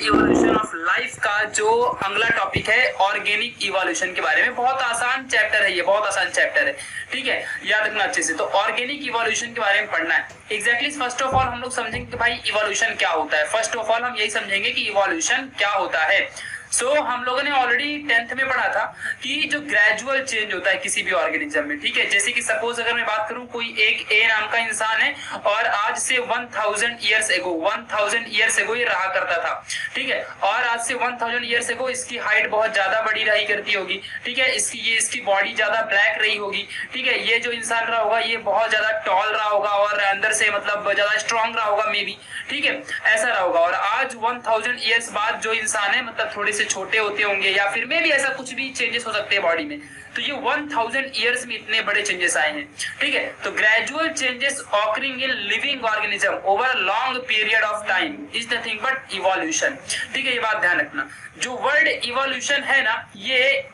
Evolution of life का जो अगला टॉपिक है ऑर्गेनिक इवोल्यूशन के बारे में। बहुत आसान चैप्टर है ये, बहुत आसान चैप्टर है, ठीक है, याद रखना अच्छे से। तो ऑर्गेनिक इवोल्यूशन के बारे में पढ़ना है एग्जैक्टली। फर्स्ट ऑफ ऑल हम लोग समझेंगे कि भाई इवोल्यूशन क्या होता है। फर्स्ट ऑफ ऑल हम यही समझेंगे कि इवोल्यूशन क्या होता है। हम लोगों ने ऑलरेडी 10th में पढ़ा था कि जो ग्रेजुअल चेंज होता है किसी भी ऑर्गेनिज्म में, ठीक है। जैसे कि सपोज अगर मैं बात करूं, कोई एक ए नाम का इंसान है और आज से 1000 ईयर्स एगो ये रहा करता था, ठीक है। और आज से 1000 ईयर्स एगो इसकी हाइट बहुत ज्यादा बड़ी रही करती होगी, ठीक है। इसकी बॉडी ज्यादा ब्लैक रही होगी, ठीक है। ये जो इंसान रहा होगा ये बहुत ज्यादा टॉल रहा होगा और अंदर से मतलब ज्यादा स्ट्रॉन्ग रहा होगा मे बी, ठीक है, ऐसा रहा होगा। और आज 1000 ईयर्स बाद जो इंसान है मतलब थोड़े छोटे होते होंगे या फिर में भी ऐसा कुछ भी चेंजेस हो सकते हैं बॉडी में। तो ये 1000 ईयर्स में इतने बड़े चेंजेस आए हैं, ठीक है। तो gradual changes occurring in living organism over long period of time is nothing but evolution, ठीक है। ये बात ध्यान रखना। जो वर्ड इवोल्यूशन है ना, ये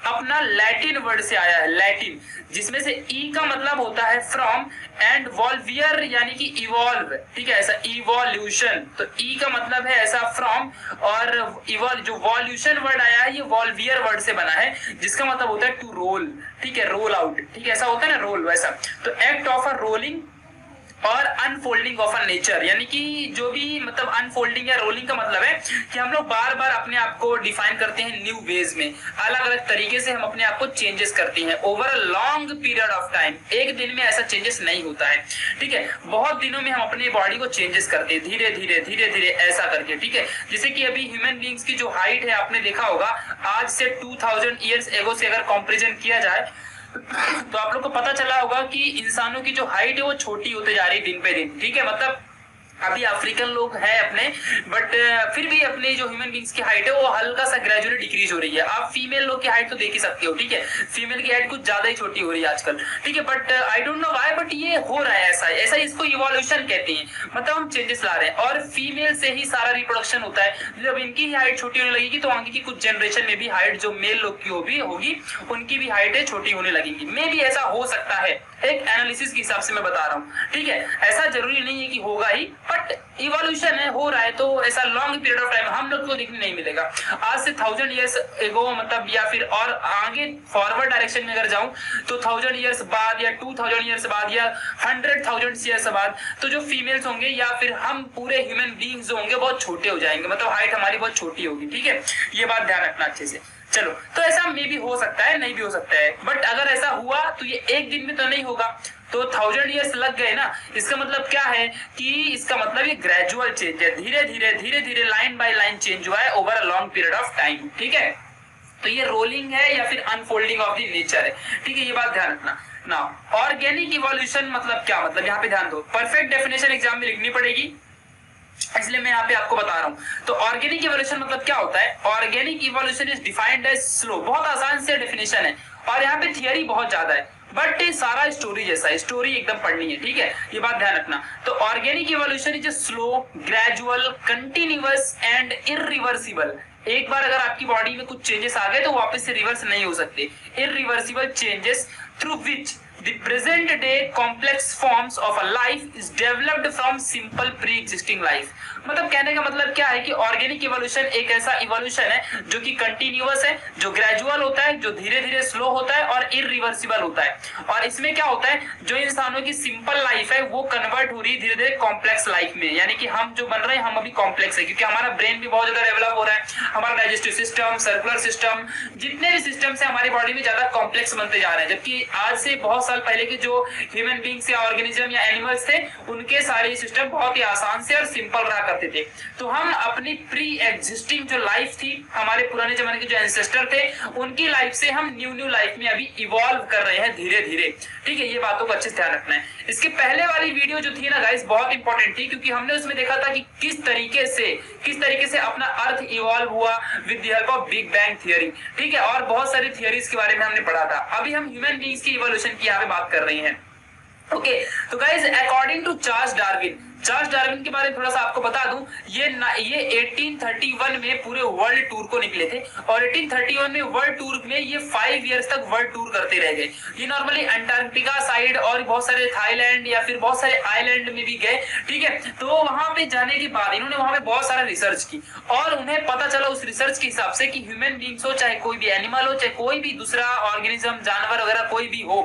अपना लैटिन वर्ड से आया है, लैटिन, जिसमें से ई का मतलब होता है फ्रॉम एंड वॉल्वियर यानी कि इवॉल्व, ठीक है, ऐसा इवोल्यूशन। तो ई का मतलब है ऐसा फ्रॉम, और इवॉल्व जो वॉल्यूशन वर्ड आया है ये वॉल्वियर वर्ड से बना है, जिसका मतलब होता है टू रोल, ठीक है, रोल आउट, ठीक है, ऐसा होता है ना रोल, वैसा। तो एक्ट ऑफ अ रोलिंग और अनफोल्डिंग ऑफ अ नेचर, यानी कि जो भी मतलब अनफोल्डिंग या रोलिंग का मतलब है कि हम लोग बार बार अपने आप को डिफाइन करते हैं न्यू वेज में, अलग अलग तरीके से हम अपने आप को चेंजेस करते हैं over a long period of time. एक दिन में ऐसा चेंजेस नहीं होता है, ठीक है, बहुत दिनों में हम अपनी बॉडी को चेंजेस करते हैं धीरे धीरे धीरे धीरे ऐसा करके, ठीक है। जैसे कि अभी ह्यूमन बींग्स की जो हाइट है आपने देखा होगा, आज से 2000 ईयर्स एगो से अगर कंपैरिजन किया जाए तो आप लोग को पता चला होगा कि इंसानों की जो हाइट है वो छोटी होते जा रही है दिन पे दिन, ठीक है। मतलब अभी अफ्रीकन लोग हैं अपने, बट फिर भी अपने जो ह्यूमन बींग्स की हाइट है वो हल्का सा ग्रेजुअली डिक्रीज हो रही है। आप फीमेल लोग की हाइट तो देख ही सकते हो, ठीक है, फीमेल की हाइट कुछ ज्यादा ही छोटी हो रही है आजकल, ठीक है। But I don't know why, but ये हो रहा है ऐसा ऐसा इसको इवोल्यूशन कहते हैं, मतलब हम चेंजेस ला रहे हैं। और फीमेल से ही सारा रिप्रोडक्शन होता है। जब इनकी हाइट छोटी होने लगेगी तो आगे की कुछ जनरेशन में भी हाइट जो मेल लोग की होगी उनकी भी हाइट छोटी होने लगेगी। मे भी ऐसा हो सकता है, एक एनालिसिस के हिसाब से मैं बता रहा हूँ, ठीक है। ऐसा जरूरी नहीं है कि होगा ही, बट इवोल्यूशन है, हो रहा है। तो ऐसा लॉन्ग पीरियड ऑफ टाइम हम लोग को देखने नहीं मिलेगा। आज से 1000 ईयर्स एगो मतलब, या फिर और आगे फॉरवर्ड डायरेक्शन में अगर जाऊं तो 1000 ईयर्स बाद या 2000 ईयर्स बाद या 100,000 ईयर्स बाद तो जो फीमेल्स होंगे या फिर हम पूरे ह्यूमन बींग्स होंगे बहुत छोटे हो जाएंगे, मतलब हाइट हमारी बहुत छोटी होगी, ठीक है। ये बात ध्यान रखना अच्छे से। चलो, तो ऐसा मे भी हो सकता है, नहीं भी हो सकता है, बट अगर ऐसा हुआ तो ये एक दिन में तो नहीं होगा। तो 1000 ईयर्स लग गए ना, इसका मतलब क्या है कि इसका मतलब ये ग्रेजुअल चेंज है, धीरे धीरे लाइन बाय लाइन चेंज हुआ है over a long period of time, ठीक है। तो ये रोलिंग है या फिर अनफोल्डिंग ऑफ द नेचर है, ठीक है, ये बात ध्यान रखना। नाउ ऑर्गेनिक इवोल्यूशन मतलब क्या, मतलब यहाँ पे ध्यान दो, परफेक्ट डेफिनेशन एग्जाम में लिखनी पड़ेगी, इसलिए मैं यहाँ पे आपको बता रहा हूँ। तो ऑर्गेनिक इवोल्यूशन मतलब क्या होता है? Organic evolution is defined as slow, बहुत आसान से डेफिनेशन है और यहाँ पे थियरी बहुत ज्यादा है, बट सारा स्टोरी जैसा है, स्टोरी एकदम पढ़नी है, ठीक है, ये बात ध्यान रखना। तो organic evolution is slow, gradual, continuous and irreversible. एक बार अगर आपकी बॉडी में कुछ चेंजेस आ गए तो वापस से रिवर्स नहीं हो सकते। Irreversible changes through which the present day complex forms of a life is developed from simple pre-existing life। मतलब कहने का मतलब क्या है कि ऑर्गेनिक इवोल्यूशन एक ऐसा इवोल्यूशन है जो कि कंटिन्यूअस है, जो ग्रेजुअल होता है, जो धीरे धीरे स्लो होता है और इरिवर्सिबल होता है। और इसमें क्या होता है, जो इंसानों की सिंपल लाइफ है वो कन्वर्ट हो रही है धीरे धीरे कॉम्प्लेक्स लाइफ में, यानी कि हम जो बन रहे हैं हम अभी कॉम्प्लेक्स है, क्योंकि हमारा ब्रेन भी बहुत ज्यादा डेवलप हो रहा है, हमारा डाइजेस्टिव सिस्टम, सर्कुलर सिस्टम, जितने भी सिस्टम है हमारी बॉडी में ज्यादा कॉम्प्लेक्स बनते जा रहे हैं। जबकि आज से बहुत साल पहले के जो ह्यूमन बींग्स या ऑर्गेनिज्म या एनिमल्स थे उनके सारे सिस्टम बहुत ही आसान से और सिंपल रहा करते थे। तो हम अपनी प्री एग्जिस्टिंग जो लाइफ थी, हमारे पुराने जमाने के जो एंसेस्टर थे, उनकी लाइफ से हम न्यू लाइफ में अभी इवॉल्व कर रहे हैं धीरे धीरे, ठीक है। ये बातों को अच्छे से ध्यान रखना है। इसके पहले वाली वीडियो जो थी ना गाइस बहुत इंपॉर्टेंट थी, क्योंकि हमने उसमें देखा था कि किस तरीके से अपना अर्थ इवॉल्व हुआ with the help of big bang theory, ठीक है, और बहुत सारी थियरीज के बारे में हमने पढ़ा था। अभी हम ह्यूमन बींग्स की इवोल्यूशन की यहाँ पे बात कर रहे हैं, ओके। तो guys according to Charles Darwin, Charles Darwin के बारे में थोड़ा सा आपको बता दूं, ये 1831 में पूरे वर्ल्ड टूर को निकले थे और 1831 में वर्ल्ड टूर में ये 5 इयर्स तक वर्ल्ड टूर करते रह गए। ये नॉर्मली अंटार्कटिका साइड और बहुत सारे थाईलैंड या फिर बहुत सारे आइलैंड में भी गए, ठीक है। तो वहां पे जाने के बाद इन्होंने वहां पे बहुत सारा रिसर्च की और उन्हें पता चला उस रिसर्च के हिसाब से कि ह्यूमन बींग्स हो, चाहे कोई भी एनिमल हो, चाहे कोई भी दूसरा ऑर्गेनिज्म, जानवर वगैरह कोई भी हो,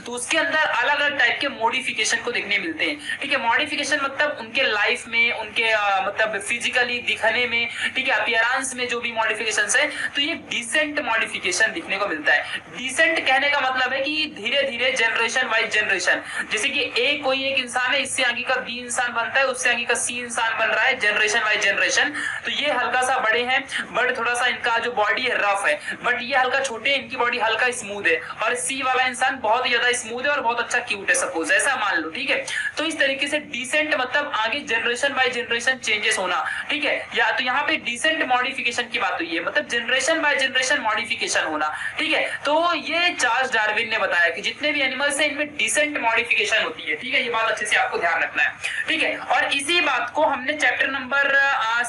तो उसके अंदर अलग अलग टाइप के मॉडिफिकेशन को देखने मिलते हैं, ठीक है। मॉडिफिकेशन मतलब उनके लाइफ में, उनके मतलब फिजिकली दिखने में, ठीक है, अपीयरेंस में जो भी मॉडिफिकेशंस है, तो ये डिसेंट मॉडिफिकेशन दिखने को मिलता है। डिसेंट कहने का मतलब है कि धीरे धीरे जनरेशन वाइज जनरेशन, जैसे कि कोई एक इंसान है, इससे आगे का बी इंसान बनता है, उससे आगे का सी इंसान बन रहा है, जनरेशन वाइज जनरेशन। तो ये हल्का सा बड़े हैं, बट थोड़ा सा इनका जो बॉडी है रफ है, बट ये हल्का छोटे, इनकी बॉडी हल्का स्मूथ है, और सी वाला इंसान बहुत ही ज्यादा स्मूथ है और बहुत अच्छा क्यूट है, सपोज ऐसा मान लो, ठीक है। तो इस तरीके से डिसेंट मतलब आगे जनरेशन बाय जनरेशन चेंजेस होना, ठीक है। या तो यहाँ पे डिसेंट मॉडिफिकेशन की बात हुई है, मतलब जनरेशन बाय जनरेशन मॉडिफिकेशन होना, ठीक है। तो ये चार्ल्स डार्विन ने बताया कि जितने भी एनिमल्स हैं इनमें डिसेंट मॉडिफिकेशन होती है, ठीक है। ये बात अच्छे से आपको ध्यान रखना है, ठीक है। और इसी बात को हमने चैप्टर नंबर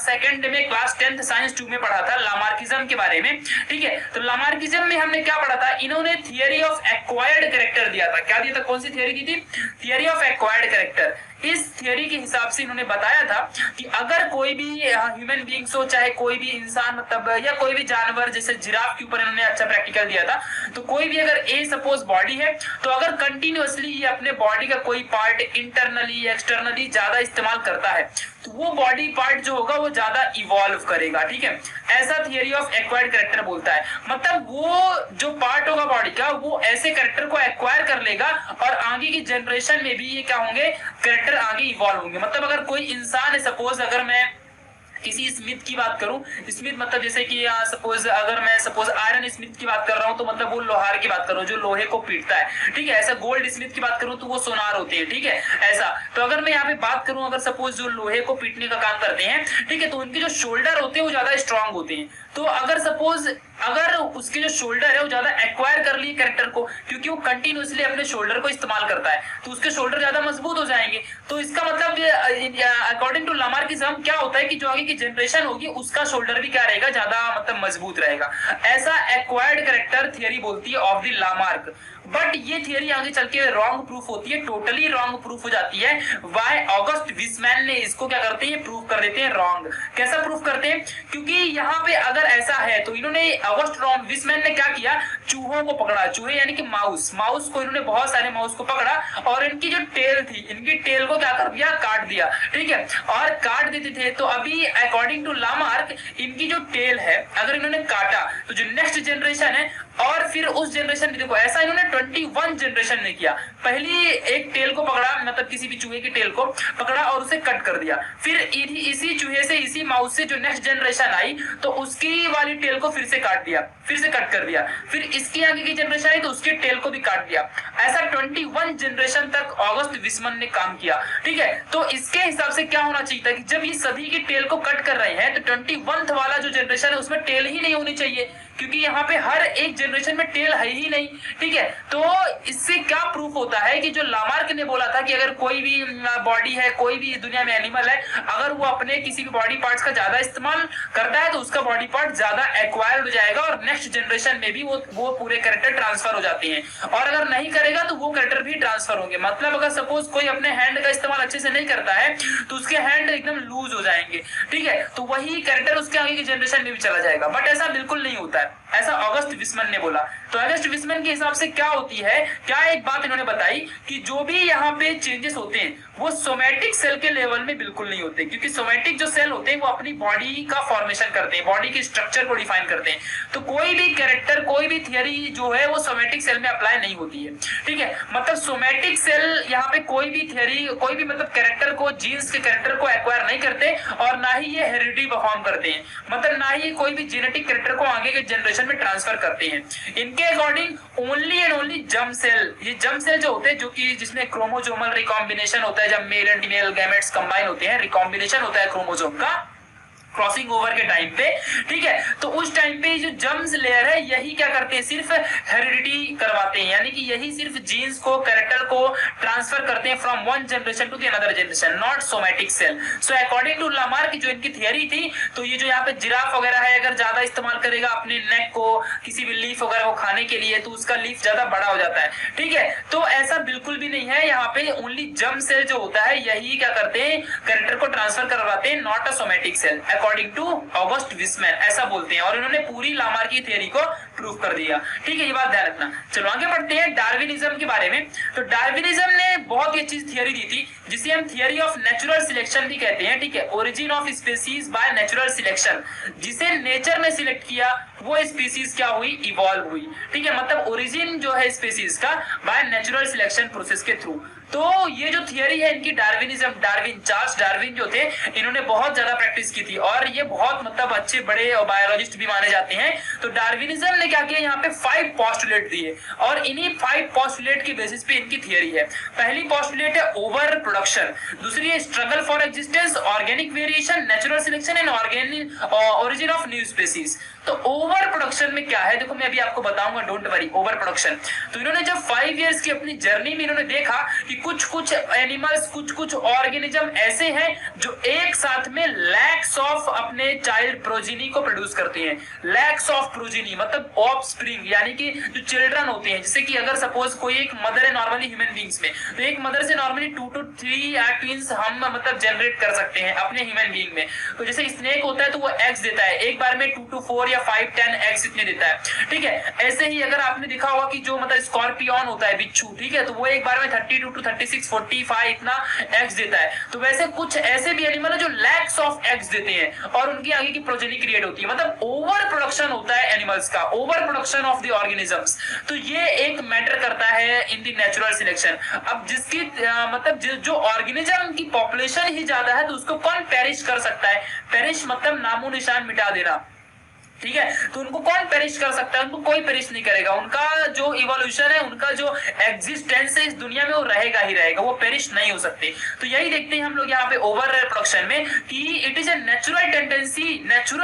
2 में क्लास 10th साइंस 2 में पढ़ा था, लामार्किज्म के बारे में, ठीक है। तो लामार्किज्म में हमने क्या पढ़ा था, इन्होंने थियरी ऑफ एक्वायर्ड कैरेक्टर दिया था। क्या दिया था, कौन सी थियरी दी थी, थियरी ऑफ एक्वायर्ड कैरेक्टर। इस थियरी के हिसाब से इन्होंने बताया था कि अगर कोई भी ह्यूमन बीइंग्स हो, चाहे कोई भी इंसान मतलब या कोई भी जानवर, जैसे जिराफ के ऊपर इन्होंने अच्छा प्रैक्टिकल दिया था, तो कोई भी अगर सपोज बॉडी है, तो अगर कंटिन्यूअसली ये अपने बॉडी का कोई पार्ट इंटरनली एक्सटर्नली ज्यादा इस्तेमाल करता है, तो वो बॉडी पार्ट जो होगा वो ज्यादा इवॉल्व करेगा, ठीक है। ऐसा थियरी ऑफ एक्वायर्ड कैरेक्टर बोलता है, मतलब वो जो पार्ट होगा बॉडी का, वो ऐसे कैरेक्टर को एक्वायर कर लेगा और आगे की जनरेशन में भी ये क्या होंगे, कैरेक्टर आगे इवॉल्व होंगे। मतलब अगर कोई इंसान है, सपोज अगर मैं किसी स्मिथ की बात करूं, स्मिथ मतलब जैसे कि सपोज अगर मैं सपोज आयरन स्मिथ की बात कर रहा हूं, तो मतलब वो लोहार की बात कर रहा हूं जो लोहे को पीटता है, ठीक है। ऐसा गोल्ड स्मिथ की बात करूं तो वो सोनार होते हैं, ठीक है। ऐसा तो अगर मैं यहाँ पे बात करूं, अगर सपोज जो लोहे को पीटने का काम करते हैं, ठीक है, तो उनके जो शोल्डर होते हैं वो ज्यादा स्ट्रांग होते हैं। तो अगर सपोज अगर उसके जो शोल्डर है वो ज्यादा एक्वायर कर लिए कैरेक्टर को, क्योंकि वो कंटिन्यूअसली अपने शोल्डर को इस्तेमाल करता है, तो उसके शोल्डर ज्यादा मजबूत हो जाएंगे। तो इसका मतलब अकॉर्डिंग टू लामार्किज्म क्या होता है कि जो आगे की जनरेशन होगी उसका शोल्डर भी क्या रहेगा, ज्यादा मतलब मजबूत रहेगा। ऐसा एक्वायर्ड कैरेक्टर थियरी बोलती है ऑफ द लामार्क। बट ये थियरी आगे चल के रॉन्ग प्रूफ होती है, टोटली रॉन्ग प्रूफ हो जाती है। वाई ऑगस्ट विसमैन ने इसको क्या करते हैं, प्रूफ कर देते हैं रॉन्ग। कैसा प्रूफ करते हैं, क्योंकि यहाँ पे अगर ऐसा है तो इन्होंने ऑगस्ट विसमैन ने क्या किया, चूहों को पकड़ा, चूहे यानी कि माउस को इन्होंने बहुत सारे माउस को पकड़ा और इनकी जो टेल थी, इनकी टेल को क्या कर दिया, काट दिया, ठीक है। और काट देते थे तो अभी अकॉर्डिंग टू लामार्क इनकी जो टेल है अगर इन्होंने काटा तो जो नेक्स्ट जनरेशन है और फिर उस जनरेशन में देखो ऐसा इन्होंने 21 जनरेशन में किया। पहली एक टेल को पकड़ा, मतलब किसी भी चूहे की टेल को पकड़ा और उसे कट कर दिया, फिर इसी चूहे से, इसी माउस से जो नेक्स्ट जनरेशन आई तो उसकी वाली टेल को फिर से काट दिया, फिर से कट कर दिया, फिर इसकी आगे की जनरेशन आई तो उसकी टेल को भी काट दिया। ऐसा 21 जनरेशन तक ऑगस्ट विसमैन ने काम किया, ठीक है। तो इसके हिसाब से क्या होना चाहिए था कि जब ये सभी की टेल को कट कर रहे हैं तो 21th वाला जो जनरेशन है उसमें टेल ही नहीं होनी चाहिए, क्योंकि यहाँ पे हर एक जनरेशन में टेल है ही नहीं, ठीक है। तो इससे क्या प्रूफ होता है कि जो लामार्क ने बोला था कि अगर कोई भी बॉडी है, कोई भी दुनिया में एनिमल है, अगर वो अपने किसी भी बॉडी पार्ट्स का ज्यादा इस्तेमाल करता है तो उसका बॉडी पार्ट ज्यादा एक्वायर्ड हो जाएगा और नेक्स्ट जनरेशन में भी वो पूरे कैरेक्टर ट्रांसफर हो जाते हैं, और अगर नहीं करेगा तो वो कैरेक्टर भी ट्रांसफर होंगे। मतलब अगर सपोज कोई अपने हैंड का इस्तेमाल अच्छे से नहीं करता है तो उसके हैंड एकदम लूज हो जाएंगे, ठीक है, तो वही कैरेक्टर उसके आगे की जनरेशन में भी चला जाएगा। बट ऐसा बिल्कुल नहीं होता है, ऐसा ऑगस्ट विसमैन ने बोला। तो ऑगस्ट विसमैन के हिसाब से क्या होती है, क्या एक बात इन्होंने बताई कि जो भी यहाँ पे चेंजेस होते हैं वो सोमैटिक सेल के लेवल में बिल्कुल नहीं होते, क्योंकि सोमैटिक जो सेल होते हैं वो अपनी बॉडी का फॉर्मेशन करते हैं, बॉडी के स्ट्रक्चर को डिफाइन करते हैं। तो कोई भी कैरेक्टर, कोई भी थियरी जो है वो सोमैटिक सेल में अप्लाई नहीं होती है, ठीक है। मतलब सोमैटिक सेल यहाँ पे कोई भी थियरी, कोई भी मतलब कैरेक्टर को, जीन्स के कैरेक्टर को एक्वायर नहीं करते और ना ही ये हेरिडिटी परफॉर्म करते हैं, मतलब ना ही कोई भी जेनेटिक कैरेक्टर को आगे के जनरेशन में ट्रांसफर करते हैं। इनके according only and only germ cell, ये जर्म सेल जो होते हैं जो कि जिसमें क्रोमोसोमल रिकॉम्बिनेशन होता है, जब male and female gametes combine होते हैं, रिकॉम्बिनेशन होता है क्रोमोसोम का, क्रॉसिंग ओवर के टाइम पे, ठीक है। तो उस टाइम पे जो जर्म्स लेयर है यही क्या करते हैं, सिर्फ हेरिडिटी करवाते हैं, यानी कि यही सिर्फ जीन्स को, कैरेक्टर को ट्रांसफर करते हैं from one generation to the another generation, not somatic cell. So according to Lamarck जो इनकी थियरी थी, तो ये जो यहाँ पे जिराफ वगैरह है अगर ज्यादा इस्तेमाल करेगा अपने नेक को किसी भी लीफ वगैरह को खाने के लिए, तो उसका लीफ ज्यादा बड़ा हो जाता है, ठीक है। तो ऐसा बिल्कुल भी नहीं है, यहाँ पे ओनली जर्म सेल जो होता है यही क्या करते हैं, कैरेक्टर को ट्रांसफर करवाते हैं, not a somatic cell, according to August Weismann ऐसा बोलते हैं। और इन्होंने पूरी लामार्क की थ्योरी को प्रूव कर दिया, ठीक है। ये बात ध्यान रखना। चलो आगे बढ़ते हैं डार्विनिज्म के बारे में। तो डार्विनिज्म ने बहुत ही अच्छी थ्योरी दी थी जिसे हम थियरी ऑफ नेचुरल सिलेक्शन भी कहते हैं, ठीक है। Origin of species by natural selection, जिसे नेचर ने सिलेक्ट किया वो स्पीसीज क्या हुई, इवॉल्व हुई, ठीक है। मतलब ओरिजिन जो है स्पीसीज का बाय नेचुरल सिलेक्शन प्रोसेस के थ्रू। तो ये जो थियरी है इनकी डार्विनिज्म, डार्विन, चार्ल्स डार्विन जो थे, इन्होंने बहुत ज्यादा प्रैक्टिस की थी और ये बहुत मतलब अच्छे बड़े बायोलॉजिस्ट भी माने जाते हैं। तो डार्विनिज्म ने क्या किया, यहाँ पे 5 पोस्टुलेट दिए और इन्हीं 5 पोस्टुलेट की बेसिस पे इनकी थियरी है। पहली पोस्टुलेट है ओवर प्रोडक्शन, दूसरी है struggle for existence, organic variation, natural selection and organic origin of new species. तो ओवर प्रोडक्शन में क्या है, देखो मैं अभी आपको बताऊंगा, डोंट वरी। ओवर प्रोडक्शन, तो इन्होंने जब 5 इयर्स की अपनी जर्नी में इन्होंने देखा कि कुछ एनिमल्स, कुछ ऑर्गेनिज्म ऐसे हैं जो एक साथ में लैक्स ऑफ अपने चाइल्ड प्रोजिनी को प्रोड्यूस करते हैं। लैक्स ऑफ प्रोजिनी मतलब ऑफस्प्रिंग, यानी कि जो चिल्ड्रन होते हैं, जैसे कि अगर सपोज कोई एक मदर है नॉर्मली ह्यूमन बींग्स में, तो एक मदर से नॉर्मली 2 to 3 ट्विंस हम मतलब जनरेट कर सकते हैं अपने ह्यूमन बींग में। तो जैसे स्नेक होता है तो वो एग्स देता है, एक बार में 2 to 4 या 5-10 एग्स इतने देता है, ठीक है। ऐसे ही अगर आपने देखा होगा कि जो मतलब स्कॉर्पियन होता है, बिच्छू, ठीक है, तो वो एक बार में 32 to 36, 45 इतना एग्स देता है। तो वैसे कुछ ऐसे भी एनिमल है जो लैक्स ऑफ एग्स देते हैं और उनकी आगे की प्रोजेनी क्रिएट होती है। मतलब ओवर प्रोडक्शन होता है एनिमल्स का, over production of the organisms. तो ये एक मैटर करता है इन द नेचुरल सिलेक्शन। अब जिसकी मतलब जो ऑर्गेनिज्म की पॉपुलेशन ही ज्यादा है तो उसको कौन पेरिश कर सकता है, पेरिश मतलब नामो निशान मिटा देना, ठीक है। तो उनको कौन पेरिश कर सकता है, उनको कोई पेरिश नहीं करेगा। उनका जो इवोल्यूशन है, उनका जो एग्जिस्टेंस है इस दुनिया में, वो रहेगा ही रहेगा, वो पेरिश नहीं हो सकते। तो यही देखते हैं हम लोग यहाँ पे ओवर प्रोडक्शन में कि it is a natural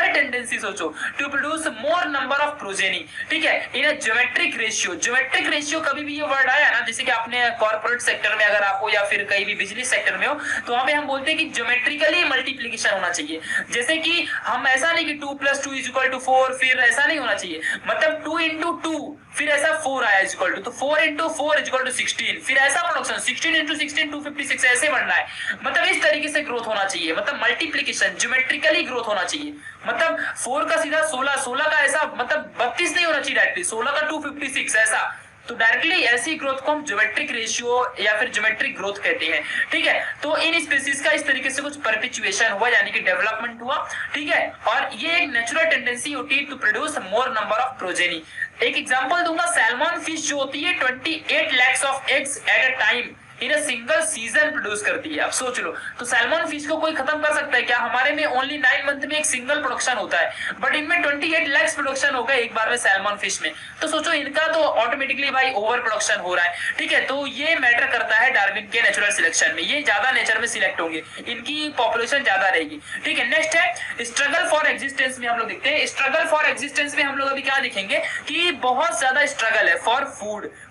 tendency सोचो to produce more number of progeny, ठीक है, in a geometric ratio. Geometric ratio कभी भी ये वर्ड आया ना, जैसे कि आपने कॉर्पोरेट सेक्टर में अगर आपको या फिर कहीं भी बिजनेस सेक्टर में हो, तो वहां पे हम बोलते हैं कि ज्योमेट्रिकली मल्टीप्लीकेशन होना चाहिए। जैसे कि हम ऐसा नहीं कि 2 + 2 = 4, फिर ऐसा नहीं होना चाहिए, मतलब 2 × 2 फिर ऐसा 4 आया इक्वल टू, तो 4 × 4 = 16, फिर ऐसा प्रोडक्शन 16 × 16 256 ऐसे बढ़ना है। मतलब इस तरीके से ग्रोथ होना चाहिए, मतलब मल्टीप्लीकेशन ज्योमेट्रिकली ग्रोथ होना चाहिए। मतलब 4 का सीधा 16, 16 का ऐसा मतलब 32 नहीं होना चाहिए डायरेक्टली, 16 का 256 ऐसा। तो डायरेक्टली ऐसी ग्रोथ को हम ज्योमेट्रिक रेशियो या फिर ज्योमेट्रिक ग्रोथ कहते हैं, ठीक है। तो इन स्पीसीज का इस तरीके से कुछ परपेचुएशन हुआ, यानी कि डेवलपमेंट हुआ, ठीक है। और ये एक नेचुरल टेंडेंसी होती है to produce more number of progeny. एक एग्जांपल दूंगा, सैल्मन फिश जो होती है 28 lakhs of eggs at a time in a single season produce करती है। अब सोच लो, तो सैल्मन फिश को कोई खत्म कर सकता है क्या? हमारे में ओनली 9 मंथ में एक सिंगल प्रोडक्शन होता है, बट इनमें 28 lakhs प्रोडक्शन होगा एक बार में सैल्मन फिश में। तो सोचो इनका तो ऑटोमेटिकली भाई ओवर प्रोडक्शन हो रहा है, ठीक है। तो ये मैटर करता है डार्विन के नेचुरल सिलेक्शन में, ये ज्यादा नेचर में सिलेक्ट होंगे, इनकी पॉपुलेशन ज्यादा रहेगी, ठीक है। नेक्स्ट है स्ट्रगल फॉर एग्जिस्टेंस में हम लोग देखते हैं। स्ट्रगल फॉर एग्जिस्टेंस में हम लोग अभी क्या दिखेंगे कि बहुत ज्यादा स्ट्रगल है फॉर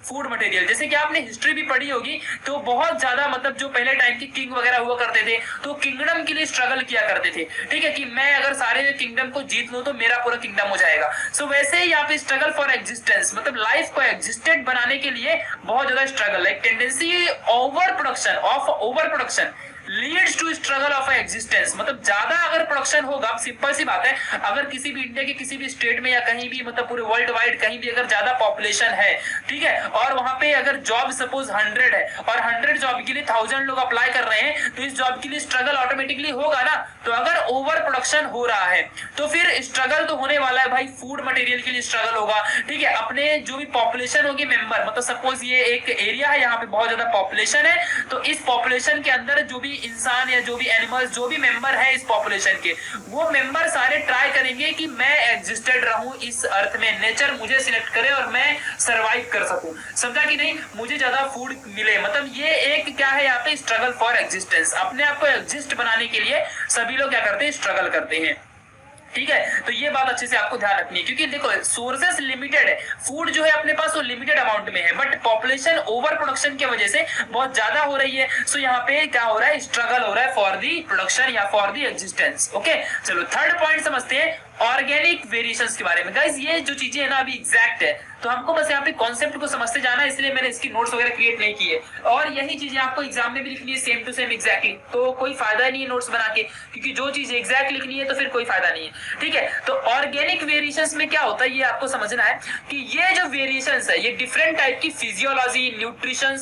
फूड मटेरियल। जैसे कि आपने हिस्ट्री भी पढ़ी होगी, तो बहुत ज्यादा मतलब जो पहले टाइम के किंग वगैरह हुआ करते थे तो किंगडम के लिए स्ट्रगल किया करते थे, ठीक है, कि मैं अगर सारे किंगडम को जीत लूं तो मेरा पूरा किंगडम हो जाएगा। सो वैसे ही यहाँ पे स्ट्रगल फॉर एग्जिस्टेंस मतलब लाइफ को एग्जिस्टेंट बनाने के लिए बहुत ज्यादा स्ट्रगल है। Tendency over production leads to struggle of existence, मतलब ज्यादा अगर प्रोडक्शन होगा, सिंपल सी बात है, अगर किसी भी इंडिया के किसी भी स्टेट में या कहीं भी मतलब पूरे वर्ल्ड वाइड कहीं भी अगर ज्यादा पॉपुलेशन है, ठीक है, और वहां पे अगर जॉब सपोज 100 है और 100 जॉब के लिए 1000 लोग अप्लाई कर रहे हैं, तो इस जॉब के लिए स्ट्रगल ऑटोमेटिकली होगा ना। तो अगर ओवर प्रोडक्शन हो रहा है तो फिर स्ट्रगल तो होने वाला है भाई, फूड मटेरियल के लिए स्ट्रगल होगा, ठीक है। अपने जो भी पॉपुलेशन होगी मेंबर, मतलब सपोज ये एक एरिया है, यहाँ पे बहुत ज्यादा पॉपुलेशन है, तो इस पॉपुलेशन के अंदर जो भी इंसान या जो भी एनिमल्स जो भी मेंबर है इस पॉपुलेशन के, वो मेंबर सारे ट्राई करेंगे कि मैं एग्जिस्टेड रहूं इस अर्थ में, नेचर मुझे सिलेक्ट करे और मैं सरवाइव कर सकूं, समझा कि नहीं, मुझे ज्यादा फूड मिले। मतलब ये एक क्या है यहाँ पे स्ट्रगल फॉर एग्जिस्टेंस, अपने आप को एग्जिस्ट बनाने के लिए सभी लोग क्या करते हैं, स्ट्रगल करते हैं। ठीक है, तो ये बात अच्छे से आपको ध्यान रखनी है, क्योंकि देखो सोर्सेस लिमिटेड है, फूड जो है अपने पास वो लिमिटेड अमाउंट में है, बट पॉपुलेशन ओवर प्रोडक्शन की वजह से बहुत ज्यादा हो रही है। सो यहाँ पे क्या हो रहा है, स्ट्रगल हो रहा है फॉर दी प्रोडक्शन या फॉर दी एग्जिस्टेंस। ओके, चलो थर्ड पॉइंट समझते हैं ऑर्गेनिक वेरिएशंस के बारे में। गाइस ये जो चीजें है ना अभी एग्जैक्ट है, तो हमको बस यहाँ पे कॉन्सेप्ट को समझते जाना है, इसलिए मैंने इसकी नोट्स वगैरह क्रिएट नहीं किए, और यही चीजें आपको एग्जाम में भी लिखनी है सेम टू सेम एग्जैक्टली। तो कोई फायदा नहीं है नोट्स बना के, क्योंकि जो चीज एग्जैक्ट लिखनी है तो फिर कोई फायदा नहीं है। ठीक है, तो ऑर्गेनिक वेरिएशंस में क्या होता है ये आपको समझना है कि ये जो वेरिएशंस है ये डिफरेंट टाइप की फिजियोलॉजी, न्यूट्रिशन,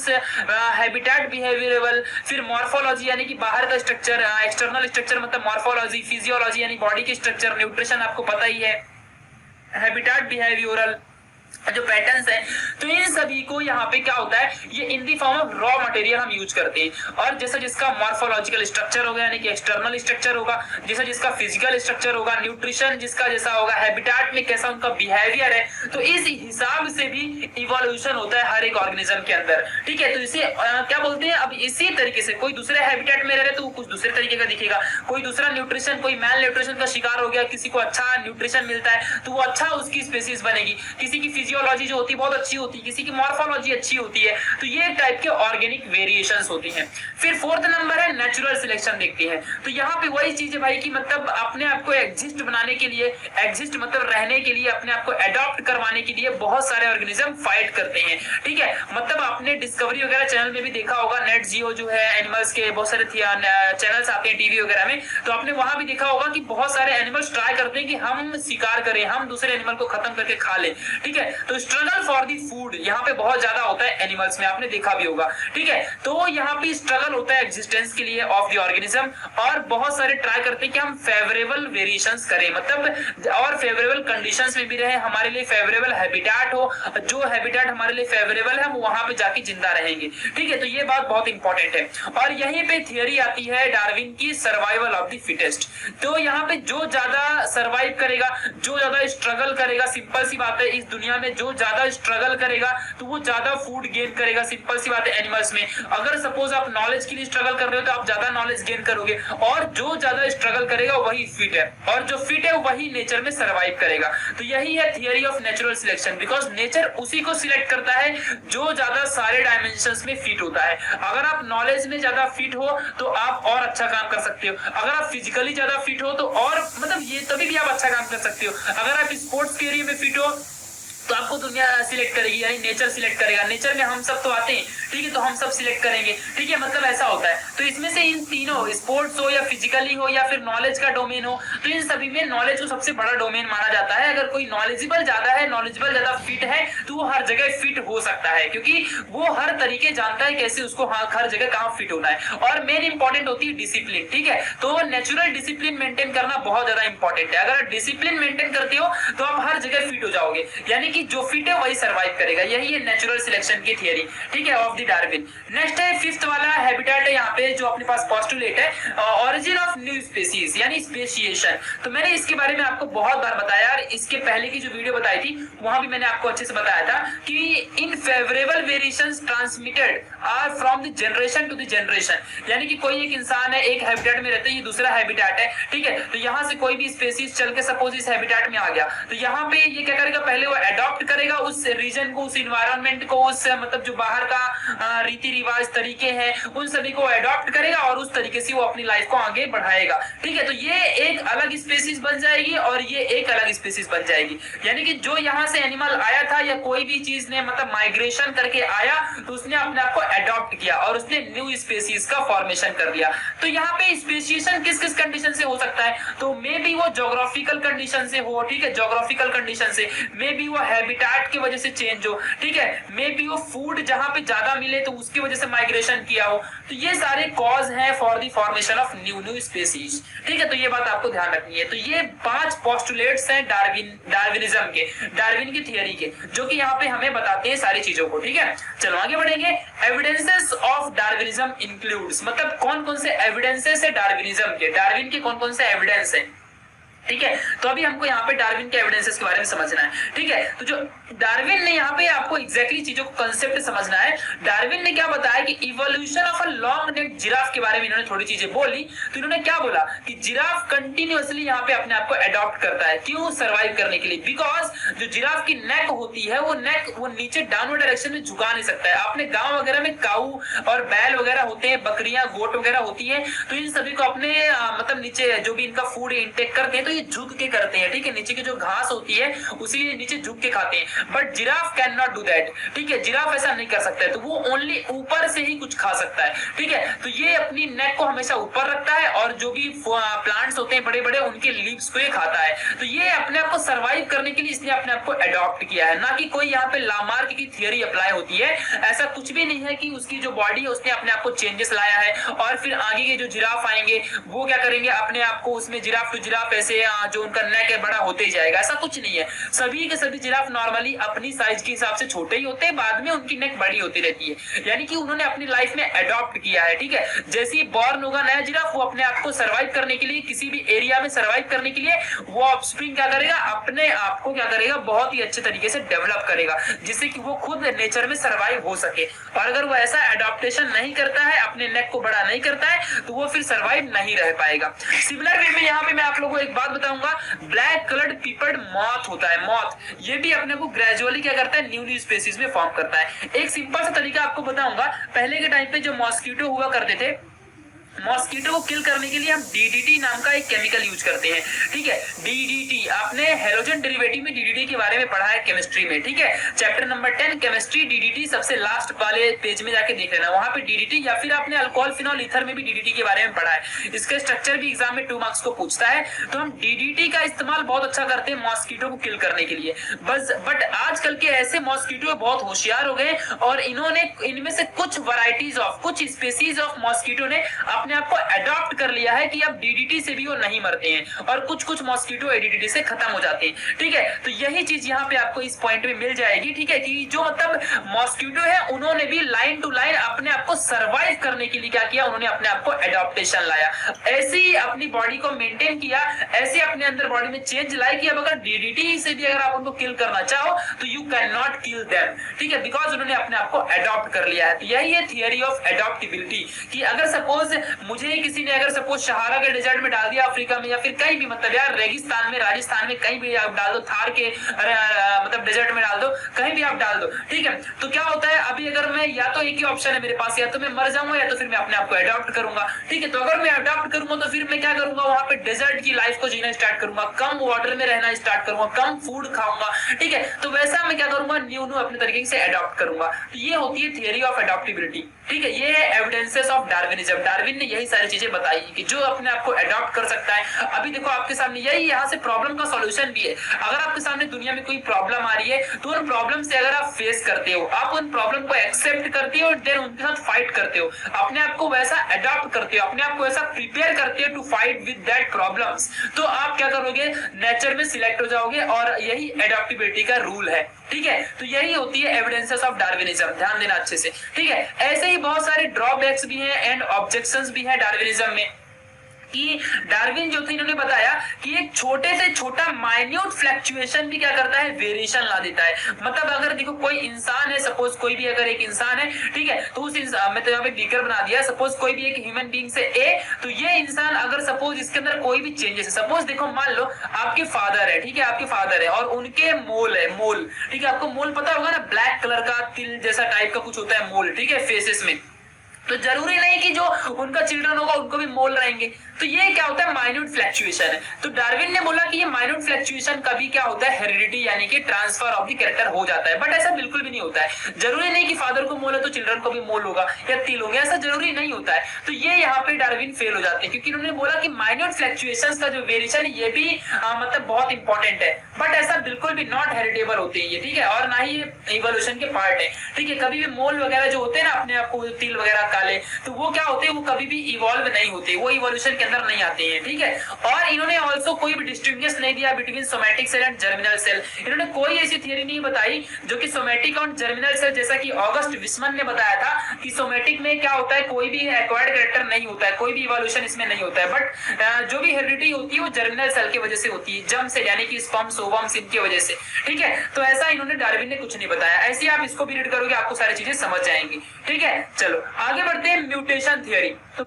हैबिटेट, बिहेवियरल, फिर मॉर्फोलॉजी यानी कि बाहर का स्ट्रक्चर, एक्सटर्नल स्ट्रक्चर मतलब मॉर्फोलॉजी, फिजियोलॉजी यानी बॉडी की स्ट्रक्चर, न्यूट्रिशन आपको पता ही है, हैबिटेट, बिहेवियरल जो पैटर्न्स है, तो इन सभी को यहाँ पे क्या होता है, ये in the form of raw material हम यूज करते हैं। और जैसा जिसका मॉर्फोलॉजिकल स्ट्रक्चर होगा यानी कि एक्सटर्नल स्ट्रक्चर होगा, जैसा जिसका फिजिकल स्ट्रक्चर होगा, न्यूट्रिशन जिसका जैसा होगा, हैबिटेट में कैसा उनका बिहेवियर है, तो इस हिसाब से भी इवोल्यूशन होता है हर एक ऑर्गेनिज्म के अंदर। ठीक है, तो इसे क्या बोलते हैं, अब इसी तरीके से कोई दूसरे हैबिटेट में रह रहे तो कुछ दूसरे तरीके का दिखेगा, कोई दूसरा न्यूट्रिशन, कोई मैल न्यूट्रिशन का शिकार हो गया, किसी को अच्छा न्यूट्रिशन मिलता है तो वो अच्छा उसकी स्पेसीज बनेगी, किसी की फिजियोलॉजी जो होती है बहुत अच्छी होती है, किसी की मॉर्फोलॉजी अच्छी होती है, तो ये एक टाइप के ऑर्गेनिक वेरिएशंस होती हैं। फिर फोर्थ नंबर है नेचुरल सिलेक्शन देखते हैं, तो यहाँ पे वही चीज है भाई कि मतलब अपने आप को एग्जिस्ट बनाने के लिए, एग्जिस्ट मतलब रहने के लिए, अपने आप को अडॉप्ट करवाने के लिए बहुत सारे ऑर्गेनिज्म फाइट करते हैं। ठीक है, मतलब आपने डिस्कवरी वगैरह चैनल में भी देखा होगा, नेट जियो जो है एनिमल्स के बहुत सारे चैनल्स आते हैं टीवी वगैरह में, तो आपने वहां भी देखा होगा कि बहुत सारे एनिमल्स ट्राई करते हैं कि हम शिकार करें, हम दूसरे एनिमल को खत्म करके खा लें। ठीक है, तो स्ट्रगल फॉर दी फूड यहाँ पे बहुत ज्यादा होता है एनिमल्स में, आपने देखा भी होगा। ठीक है, तो यहाँ पे स्ट्रगल होता है एग्जिस्टेंस के लिए ऑफ द ऑर्गेनिज्म, और बहुत सारे ट्राई करते हैं कि हम फेवरेबल वेरिएशंस करें, मतलब और फेवरेबल कंडीशंस में भी रहे, हमारे लिए फेवरेबल हैबिटेट हो, जो हैबिटेट हमारे लिए फेवरेबल है हम वहां पे जाके जिंदा रहेंगे। ठीक है, तो ये बात बहुत इंपॉर्टेंट है। और यहीं पे थियरी आती है डार्विन की, सर्वाइवल ऑफ द फिटेस्ट। तो यहाँ पे जो ज्यादा सर्वाइव करेगा, जो ज्यादा स्ट्रगल करेगा, सिंपल सी बात है इस दुनिया में जो ज्यादा स्ट्रगल करेगा तो वो ज्यादा फूड गेन करेगा, सिंपल सी बात है एनिमल्स में। अगर सपोज आप नॉलेज के लिए स्ट्रगल कर रहे हो तो आप ज्यादा नॉलेज गेन करोगे, और जो ज्यादा स्ट्रगल करेगा वही फिट है, और जो फिट है वही नेचर में सर्वाइव करेगा। तो यही है theory of natural selection, because nature उसी को सिलेक्ट करता है जो ज्यादा सारे डायमेंशंस में फिट होता है। अगर आप नॉलेज में ज्यादा फिट हो तो आप और अच्छा काम कर सकते हो, अगर आप फिजिकली ज्यादा फिट हो तो और मतलब ये तभी भी आप अच्छा काम कर सकते हो, अगर आप स्पोर्ट्स के एरिया में फिट हो तो आपको दुनिया सिलेक्ट करेगी, यानी नेचर सिलेक्ट करेगा। नेचर में हम सब तो आते हैं, ठीक है, तो हम सब सिलेक्ट करेंगे। ठीक है, मतलब ऐसा होता है। तो इसमें से इन तीनों, स्पोर्ट्स हो या फिजिकली हो या फिर नॉलेज का डोमेन हो, तो इन सभी में नॉलेज को सबसे बड़ा डोमेन माना जाता है। अगर कोई नॉलेजेबल ज्यादा है, नॉलेजेबल ज्यादा फिट है, तो वो हर जगह फिट हो सकता है, क्योंकि वो हर तरीके जानता है कैसे उसको हर जगह कहाँ फिट होना है। और मेन इंपॉर्टेंट होती है डिसिप्लिन। ठीक है, तो नेचुरल डिसिप्लिन मेंटेन करना बहुत ज्यादा इंपॉर्टेंट है। अगर डिसिप्लिन मेंटेन करते हो तो आप हर जगह फिट हो जाओगे, यानी कि जो फिट है वही सर्वाइव करेगा। यही है नेचुरल सिलेक्शन की थियरी। ठीक है, ऑफ द डार्विन। नेक्स्ट है फिफ्थ वाला हैबिटेट है, यहाँ पे जो अपने पास पोस्टुलेट है, ऑरिजिन ऑफ न्यू स्पीसीज यानी स्पेशिएशन। तो मैंने इसके बारे में आपको बहुत बार बताया, और इसके पहले की जो वीडियो बताई थी वहां भी मैंने आपको अच्छे से बताया था कि in favourable variations transmitted are from the generation to the generation, यानी कि कोई एक इंसान है, एक हैबिटेट में रहता है, ये दूसरा हैबिटेट है। ठीक है, तो यहाँ से कोई भी स्पेसीज चल के सपोज इस हैबिटेट में आ गया, तो यहाँ पे ये क्या करेगा, पहले वो अडॉप्ट करेगा उस रीजन को, उस इन्वायरमेंट को, उस मतलब जो बाहर का रीति रिवाज तरीके हैं उन सभी को अडॉप्ट करेगा, और उस तरीके से वो अपनी लाइफ को आगे बढ़ाएगा। ठीक है, तो ये एक अलग स्पेसीज बन जाएगी और ये एक अलग स्पेसीज बन जाएगी, यानी कि जो यहाँ से एनिमल आया था या कोई भी चीज ने मतलब माइग्रेशन करके आया तो उसने अपने आप को अडॉप्ट किया और उसने न्यू स्पेसीज का फॉर्मेशन कर दिया। तो यहाँ पे स्पेसिएशन किस किस कंडीशन से हो सकता है, तो मे बी वो ज्योग्राफिकल कंडीशन से हो, ठीक है, ज्योग्राफिकल कंडीशन से, मे बी वो हैबिटेट की वजह से चेंज हो, ठीक है, मे बी वो फूड जहां पे ज्यादा मिले तो उसकी वजह से माइग्रेशन किया हो। तो ये सारे कॉज हैं for the formation of new species. ठीक है, तो ये बात आपको ध्यान रखनी है। तो ये 5 पोस्टुलेट्स हैं डार्विनिज्म के, डार्विन की थियरी के, जो कि यहाँ पे हमें बताते हैं सारी चीजों को। ठीक है, चलो आगे बढ़ेंगे। एविडेंसेस ऑफ डार्विनिज्म इंक्लूड्स, मतलब कौन कौन से एविडेंसेस है डार्विनिज्म के, डार्विन के कौन कौन से एविडेंस है। ठीक है। तो अभी हमको यहाँ पे डार्विन के एविडेंसेस के बारे में समझना है, ठीक है। तो जो डार्विन ने यहाँ पे आपको एग्जैक्टली चीजों को कंसेप्ट समझना है। डार्विन ने क्या बताया कि evolution of a long neck giraffe के बारे में इन्होंने थोड़ी चीजें बोली। तो इन्होंने क्या बोला कि जिराफ कंटिन्यूअसली यहाँ पे अपने आप को अडॉप्ट करता है, क्यों? सर्वाइव करने के लिए। बिकॉज जो जिराफ की नेक होती है वो नेक वो नीचे डाउनवर्ड डायरेक्शन में झुका नहीं सकता है। अपने गांव वगैरह में काऊ और बैल वगैरह होते हैं, बकरियां गोट वगैरह होती है, तो इन सभी को अपने मतलब नीचे जो भी इनका फूड इंटेक करते हैं तो ये झुक के करते हैं, ठीक है। नीचे की जो घास होती है उसी नीचे झुक के खाते हैं। But giraffe can not do that, ठीक है। जिराफ ऐसा नहीं कर सकता है, तो वो ओनली ऊपर से ही कुछ खा सकता है, ठीक है। तो ये अपनी नेक को हमेशा ऊपर रखता है और जो भी प्लांट्स होते हैं बड़े बड़े उनके लीव्स को ये खाता है। तो ये अपने आप को सर्वाइव करने के लिए इसने अपने आप को अडॉप्ट किया है, ना कि कोई यहाँ पे लामार्क की थियरी अप्लाई होती है। ऐसा कुछ भी नहीं है कि उसकी जो बॉडी है उसने अपने आप को चेंजेस लाया है और फिर आगे के जो जिराफ आएंगे वो क्या करेंगे, अपने आप को उसमें जिराफ टू जिराफ ऐसे जो उनका नेक है बड़ा होते ही जाएगा। ऐसा कुछ नहीं है। सभी के सभी जिराफ नॉर्मली अपनी साइज के हिसाब से छोटे ही होते हैं, बाद में उनकी नेक बड़ी होती रहती है। यानी कि उन्होंने अपनी लाइफ में अडॉप्ट किया है, ठीक है। जैसे ही बॉर्न होगा नया जिराफ, वो अपने आप को सर्वाइव करने के लिए, किसी भी एरिया में सर्वाइव करने के लिए वो ऑफस्प्रिंग क्या करेगा, अपने आप को क्या करेगा, बहुत ही अच्छे तरीके से डेवलप करेगा, जिससे कि वो खुद नेचर में सर्वाइव हो सके। और अगर वो ऐसा एडॉप्टेशन नहीं करता है, अपने नेक को बड़ा नहीं करता है, तो वो फिर सर्वाइव नहीं रह पाएगा। सिमिलर वे में यहाँ पे मैं आप लोगों को एक बात बताऊंगा, ब्लैक कलर्ड पिपर्ड मॉथ होता है, मॉथ, ये भी अपने को ग्रेजुअली क्या करता है, न्यू स्पीसीज में फॉर्म करता है। एक सिंपल सा तरीका आपको बताऊंगा। पहले के टाइम पे जो मॉस्किटो हुआ करते थे, मॉस्किटो को किल करने के लिए हम डीडीटी नाम का एक केमिकल यूज करते हैं, ठीक है। डीडीटी, आपने हेलोजन डेरिवेटिव में डीडीटी के बारे में पढ़ा है केमिस्ट्री में, ठीक है। चैप्टर नंबर 10 केमिस्ट्री, डीडीटी सबसे लास्ट वाले पेज में जाके देख लेना, वहां पे डीडीटी, या फिर आपने अल्कोहल फिनॉल ईथर में भी डीडीटी के बारे में पढ़ा है। इसका स्ट्रक्चर भी एग्जाम में 2 मार्क्स को पूछता है। तो हम डीडीटी का इस्तेमाल बहुत अच्छा करते हैं मॉस्किटो को किल करने के लिए बस। बट आजकल के ऐसे मॉस्किटो बहुत होशियार हो गए और इन्होंने इनमें से कुछ वैरायटीज ऑफ, कुछ स्पीसीज ऑफ मॉस्किटो ने अपने आप को अडॉप्ट कर लिया है कि अब डीडीटी से भी वो नहीं मरते हैं और कुछ कुछ मॉस्किटो डीडीटी से खत्म हो जाते हैं, ठीक है। तो यही चीज यहाँ पे आपको इस पॉइंट में मिल जाएगी, ठीक है, कि जो मतलब मॉस्किटो है उन्होंने भी लाइन टू लाइन अपने आप को सर्वाइव करने के लिए क्या किया, उन्होंने अपने आप को एडॉप्टेशन लाया, ऐसे ही अपनी बॉडी को मेंटेन किया, ऐसे अपने अंदर बॉडी में चेंज लाए कि अब अगर डीडीटी से भी अगर आप उनको किल करना चाहो तो you can not kill them, ठीक है, बिकॉज उन्होंने अपने आप को अडॉप्ट कर लिया है। तो यही है थियरी ऑफ एडॉप्टिबिलिटी, कि अगर सपोज मुझे किसी ने अगर सपोज सहारा के डेजर्ट में डाल दिया, अफ्रीका में या फिर कहीं भी, मतलब यार रेगिस्तान में, राजस्थान में, कहीं भी आप डाल दो, थार के मतलब डेजर्ट में डाल दो, कहीं भी आप डाल दो, ठीक है। तो क्या होता है, अभी अगर मैं, या तो एक ही ऑप्शन है मेरे पास, या तो मैं मर जाऊंगा या तो फिर मैं अपने आप को अडॉप्ट करूंगा, ठीक है। तो अगर मैं अडॉप्ट करूंगा तो फिर मैं क्या करूंगा, वहां पे डेजर्ट की लाइफ को जीना स्टार्ट करूंगा, कम वाटर में रहना स्टार्ट करूंगा, कम फूड खाऊंगा, ठीक है। तो वैसा मैं क्या करूंगा, न्यू न्यू अपने तरीके से अडॉप्ट करूंगा। तो ये होती है थियरी ऑफ एडॉप्टिबिलिटी, ठीक है। ये है एविडेंसेस ऑफ डार्विनिज्म। डार्विन ने यही सारी चीजें बताई कि जो अपने आप को अडॉप्ट कर सकता है। अभी देखो आपके सामने यही यहाँ से प्रॉब्लम का सॉल्यूशन भी है। अगर आपके सामने दुनिया में कोई प्रॉब्लम आ रही है तो उन प्रॉब्लम से अगर आप फेस करते हो, आप उन प्रॉब्लम को एक्सेप्ट करते हो और देन उनके साथ फाइट करते हो, अपने आप को वैसा अडॉप्ट करते हो, अपने आप को ऐसा प्रिपेयर करते हो to fight with that problems, तो आप क्या करोगे, नेचर में सिलेक्ट हो जाओगे। और यही एडॉप्टिबिलिटी का रूल है, ठीक है। तो यही होती है एविडेंसेस ऑफ डार्विनिज्म, ध्यान देना अच्छे से, ठीक है। ऐसे ही बहुत सारे ड्रॉबैक्स भी हैं एंड ऑब्जेक्शंस भी हैं डार्विनिज्म में, कि डार्विन जो थे इन्होंने बताया कि एक छोटे से छोटा माइन्यूट फ्लक्चुएशन भी क्या करता है, वेरिएशन ला देता है। मतलब अगर देखो कोई इंसान है, सपोज कोई भी अगर एक इंसान है, ठीक है, तो उस इंसान, मैं तो यहाँ पे बीकर बना दिया, सपोज कोई भी एक ह्यूमन बीइंग से ए, तो ये इंसान अगर सपोज इसके अंदर कोई भी चेंजेस है, सपोज देखो मान लो आपके फादर है, ठीक है, आपके फादर है और उनके मोल है, मोल, ठीक है, आपको मोल पता होगा ना, ब्लैक कलर का तिल जैसा टाइप का कुछ होता है मोल, ठीक है, फेसेस में। तो जरूरी नहीं कि जो उनका चिल्ड्रन होगा उनको भी मोल रहेंगे। तो ये क्या होता है, माइन्यूट फ्लक्चुएशन है। तो डार्विन ने बोला कि ये माइन्यूट फ्लक्चुएशन कभी क्या होता है, हेरिडिटी यानी कि ट्रांसफर ऑफ द कैरेक्टर हो जाता है। बट ऐसा बिल्कुल भी नहीं होता है। जरूरी नहीं कि फादर को मोल है तो चिल्ड्रन को भी मोल होगा या तिल होगा, ऐसा जरूरी नहीं होता है। तो ये यहाँ पे डार्विन फेल हो जाते हैं, क्योंकि उन्होंने बोला कि माइन्यूट फ्लक्चुएशंस का जो वेरिएशन ये भी मतलब बहुत इंपॉर्टेंट है, बट ऐसा बिल्कुल भी नॉट हेरिडेबल होते हैं ये, ठीक है, और ना ही ये इवोल्यूशन के पार्ट है, ठीक है। कभी भी मोल वगैरह जो होते हैं ना अपने आप को तिल वगैरह काले, तो वो क्या होते हैं, वो कभी भी इवॉल्व नहीं होते, वो इवोल्यूशन के अंदर नहीं आते हैं, ठीक है। और इन्होंने ऑल्सो कोई भी डिस्टिंग्विश नहीं दिया between somatic cell and germinal cell. इन्होंने कोई ऐसी थियरी नहीं बताई जो कि सोमैटिक और जर्मिनल सेल, जैसा कि ऑगस्ट विस्मन ने बताया था कि सोमैटिक में क्या होता है, कोई भी एक्वायर्ड कैरेक्टर नहीं होता है, कोई भी इवोल्यूशन इसमें नहीं होता है, बट जो भी हेरिडिटी होती है वो जर्मिनल सेल की वजह से होती है, जर्म सेल यानी कि स्पर्म्स ओवम्स इनकी वजह से। ठीक है, तो ऐसा इन्होंने डार्विन ने कुछ नहीं बताया। ऐसे आप इसको भी रीड करोगे आपको सारी चीजें समझ जाएंगी। ठीक है, चलो आगे बढ़ते हैं म्यूटेशन थियरी। तो